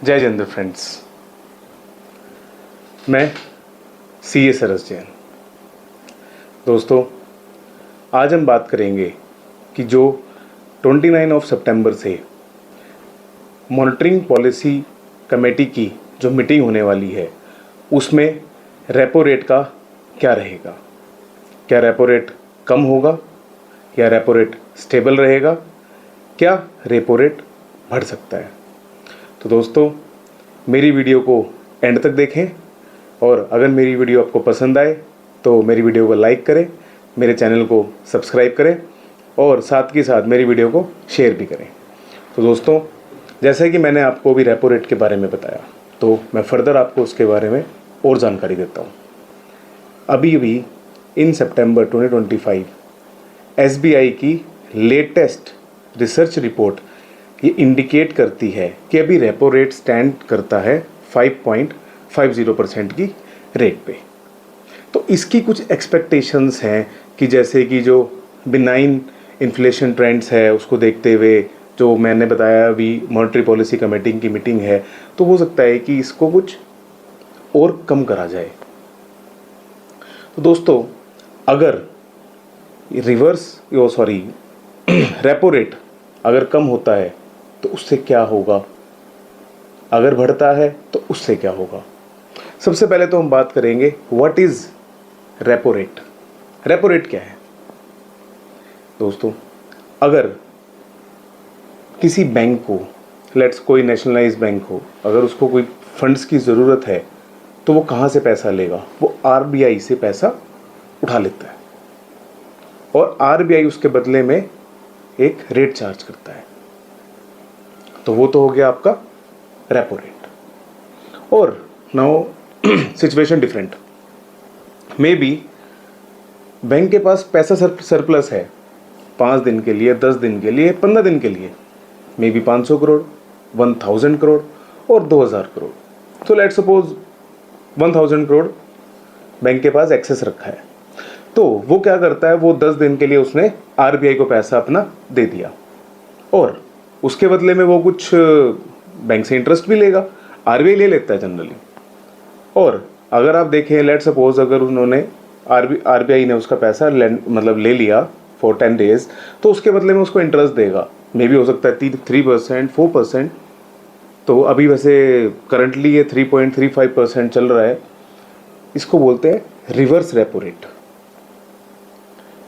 जय जिंद फ्रेंड्स। मैं CA सरस जैन। दोस्तों, आज हम बात करेंगे कि जो 29 सितंबर से मॉनिटरिंग पॉलिसी कमेटी की जो मीटिंग होने वाली है उसमें रेपो रेट का क्या रहेगा। क्या रेपो रेट कम होगा या रेपो रेट स्टेबल रहेगा, क्या रेपो रेट बढ़ सकता है। तो दोस्तों, मेरी वीडियो को एंड तक देखें और अगर मेरी वीडियो आपको पसंद आए तो मेरी वीडियो को लाइक करें, मेरे चैनल को सब्सक्राइब करें और साथ के साथ मेरी वीडियो को शेयर भी करें। तो दोस्तों, जैसे कि मैंने आपको भी रेपो रेट के बारे में बताया, तो मैं फर्दर आपको उसके बारे में और जानकारी देता हूँ। अभी इन सितंबर 2025 SBI की लेटेस्ट रिसर्च रिपोर्ट ये इंडिकेट करती है कि अभी रेपो रेट स्टैंड करता है 5.50% की रेट पे। तो इसकी कुछ एक्सपेक्टेशंस हैं कि जैसे कि जो बिनाइन इन्फ्लेशन ट्रेंड्स है उसको देखते हुए जो मैंने बताया अभी मॉनेटरी पॉलिसी कमेटी की मीटिंग है, तो हो सकता है कि इसको कुछ और कम करा जाए। तो दोस्तों, अगर रेपो रेट अगर कम होता है तो उससे क्या होगा, अगर बढ़ता है तो उससे क्या होगा। सबसे पहले तो हम बात करेंगे what is repo rate. Repo rate क्या है दोस्तों? अगर किसी बैंक को, कोई नेशनलाइज बैंक हो, अगर उसको कोई फंड्स की ज़रूरत है तो वो कहाँ से पैसा लेगा? वो RBI से पैसा उठा लेता है और RBI उसके बदले में एक रेट चार्ज करता है। तो वो तो हो गया आपका रेपो रेट। और now situation different. May be bank के पास पैसा सरप्लस है 5 दिन के लिए, 10 दिन के लिए, 15 दिन के लिए, मे बी 500 करोड़, 1000 करोड़ और 2000 करोड़। तो लेट्स सपोज 1000 करोड़ बैंक के पास एक्सेस रखा है। तो वो क्या करता है, वो 10 दिन के लिए उसने RBI को पैसा अपना दे दिया और उसके बदले में वो कुछ बैंक से इंटरेस्ट भी लेगा। RBI ले लेता है जनरली। और अगर आप देखें, लेट सपोज अगर उन्होंने RBI ने उसका पैसा ले लिया फॉर 10 डेज, तो उसके बदले में उसको इंटरेस्ट देगा। मे बी हो सकता है 3%, 4%। तो अभी वैसे करंटली ये 3.35% चल रहा है। इसको बोलते हैं रिवर्स रेपो रेट।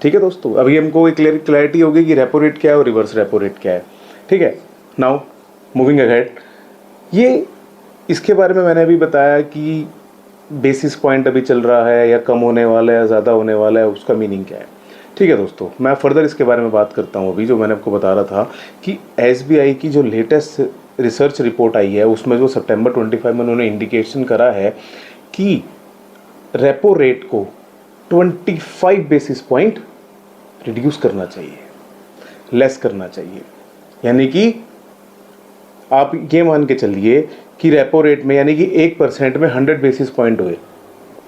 ठीक है दोस्तों, अभी हमको एक क्लैरिटी होगी कि रेपो रेट क्या है और रिवर्स रेपो रेट क्या है। ठीक है, नाउ मूविंग अहेड। ये इसके बारे में मैंने अभी बताया कि बेसिस पॉइंट अभी चल रहा है या कम होने वाला है या ज़्यादा होने वाला है, उसका मीनिंग क्या है। ठीक है दोस्तों, मैं फर्दर इसके बारे में बात करता हूँ। अभी जो मैंने आपको बता रहा था कि SBI की जो लेटेस्ट रिसर्च रिपोर्ट आई है उसमें जो सितंबर 25 में उन्होंने इंडिकेशन करा है कि रेपो रेट को 25 बेसिस पॉइंट रिड्यूस करना चाहिए, लेस करना चाहिए। यानी कि आप ये मान के चलिए कि रेपो रेट में, यानी कि 1% में 100 बेसिस पॉइंट हुए।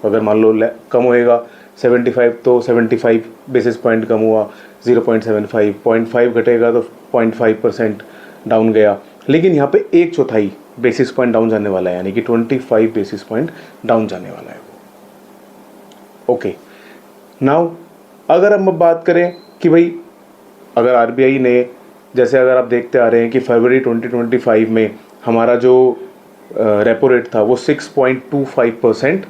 अगर मान लो कम होएगा 75, तो 75 बेसिस पॉइंट कम हुआ, 0.75, 0.5 घटेगा तो 0.5% डाउन गया। लेकिन यहाँ पे 1/4 बेसिस पॉइंट डाउन जाने वाला है, यानी कि 25 बेसिस पॉइंट डाउन जाने वाला है। ओके, नाउ अगर हम अब बात करें कि भाई अगर RBI ने, जैसे अगर आप देखते आ रहे हैं कि फरवरी 2025 में हमारा जो रेपो रेट था वो 6.25%,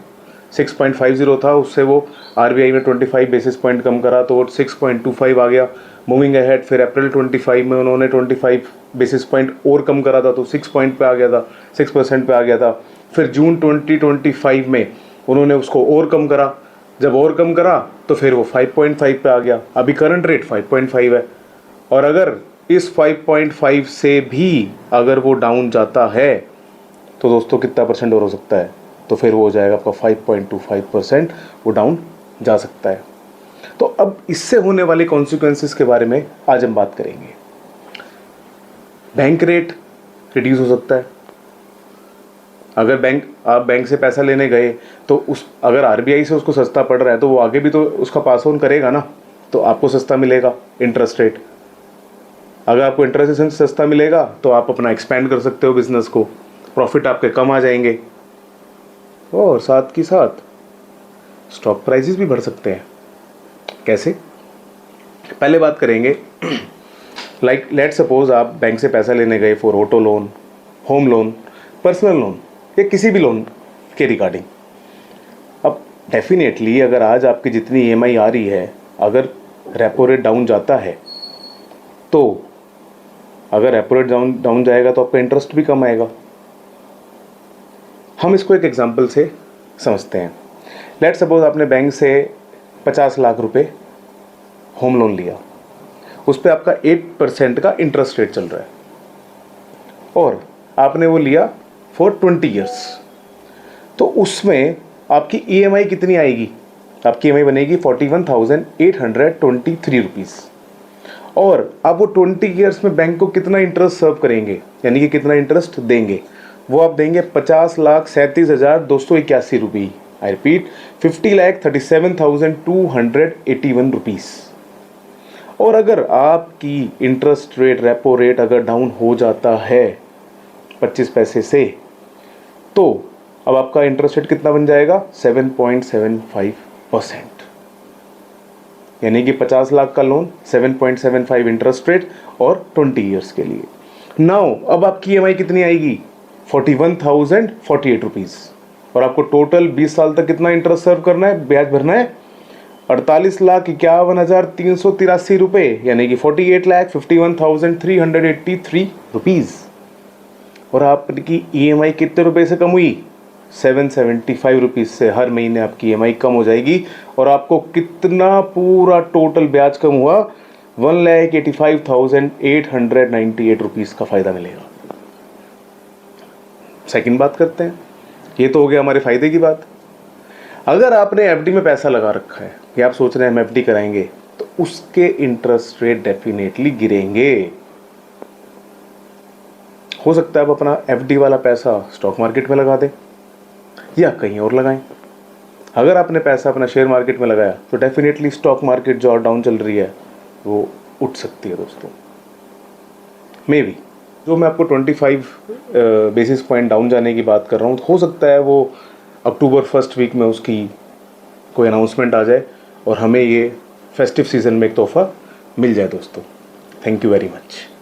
6.50 था, उससे वो RBI ने 25 बेसिस पॉइंट कम करा तो वो 6.25 आ गया। मूविंग अहेड, फिर अप्रैल 25 में उन्होंने 25 बेसिस पॉइंट और कम करा था तो 6% पे आ गया था, 6% पे आ गया था। फिर जून 2025 में उन्होंने उसको और कम करा। जब और कम करा तो फिर वो 5.5 पे आ गया। अभी करंट रेट 5.5 है। और अगर इस 5.5 से भी अगर वो डाउन जाता है तो दोस्तों कितना परसेंट और हो सकता है? तो फिर वो हो जाएगा आपका 5.25%, वो डाउन जा सकता है। तो अब इससे होने वाले कॉन्सिक्वेंसेस के बारे में आज हम बात करेंगे। बैंक रेट रिड्यूस हो सकता है। अगर आप बैंक से पैसा लेने गए तो अगर RBI से उसको सस्ता पड़ रहा है तो वो आगे भी तो उसका पास ऑन करेगा ना, तो आपको सस्ता मिलेगा इंटरेस्ट रेट। अगर आपको इंटरेस्ट सस्ता मिलेगा तो आप अपना एक्सपेंड कर सकते हो बिजनेस को। प्रॉफिट आपके कम आ जाएंगे और साथ की साथ स्टॉक प्राइसेस भी बढ़ सकते हैं। कैसे? पहले बात करेंगे लाइक लेट सपोज आप बैंक से पैसा लेने गए for auto loan, home loan, personal loan या किसी भी लोन के रिगार्डिंग। अब डेफिनेटली अगर आज आपकी जितनी ईएमआई आ रही है, अगर रेपो रेट डाउन जाता है तो अगर रेपो रेट डाउन जाएगा तो आपका इंटरेस्ट भी कम आएगा। हम इसको एक एग्जांपल से समझते हैं। लेट सपोज आपने बैंक से 50 लाख रुपए होम लोन लिया, उस पर आपका 8% का इंटरेस्ट रेट चल रहा है और आपने वो लिया फॉर 20 ईयर्स। तो उसमें आपकी ईएमआई कितनी आएगी? आपकी ईएमआई बनेगी 41,823 रुपीज़। और आप वो 20 ईयर्स में बैंक को कितना इंटरेस्ट सर्व करेंगे, यानी कि कितना इंटरेस्ट देंगे? वो आप देंगे 50,37,281 रुपये। I repeat, 50,37,281 rupees. और अगर आपकी इंटरेस्ट रेट, रेपो रेट अगर डाउन हो जाता है 25 पैसे से, तो अब आपका इंटरेस्ट रेट कितना बन जाएगा? 7.75%। यानी कि 50 लाख का लोन, 7.75 इंटरेस्ट रेट और 20 ईयर्स के लिए। नाउ अब आपकी ईएमआई कितनी आएगी? 41,048 रुपीज़। और आपको टोटल 20 साल तक कितना इंटरेस्ट सर्व करना है, ब्याज भरना है? 48,51,383 रुपये, यानी कि 48,51,383 रुपीज़। और आपकी ईएमआई कितने रुपए से कम हुई? 775 रुपीज़ से हर महीने आपकी ईएमआई कम हो जाएगी। और आपको कितना पूरा टोटल ब्याज कम हुआ? 1,85,898 रुपीज़ का फ़ायदा मिलेगा। सेकंड बात करते हैं। ये तो हो गया हमारे फ़ायदे की बात। अगर आपने एफडी में पैसा लगा रखा है कि आप सोच रहे हैं हम एफडी कराएंगे, तो उसके इंटरेस्ट रेट डेफिनेटली गिरेंगे। हो सकता है आप अपना एफडी वाला पैसा स्टॉक मार्केट में लगा दें या कहीं और लगाएं। अगर आपने पैसा अपना शेयर मार्केट में लगाया तो डेफिनेटली स्टॉक मार्केट जो डाउन चल रही है वो उठ सकती है दोस्तों। मे बी जो मैं आपको 25 बेसिस पॉइंट डाउन जाने की बात कर रहा हूँ, हो सकता है वो अक्टूबर फर्स्ट वीक में उसकी कोई अनाउंसमेंट आ जाए और हमें ये फेस्टिव सीज़न में एक तोहफ़ा मिल जाए दोस्तों। Thank you very much.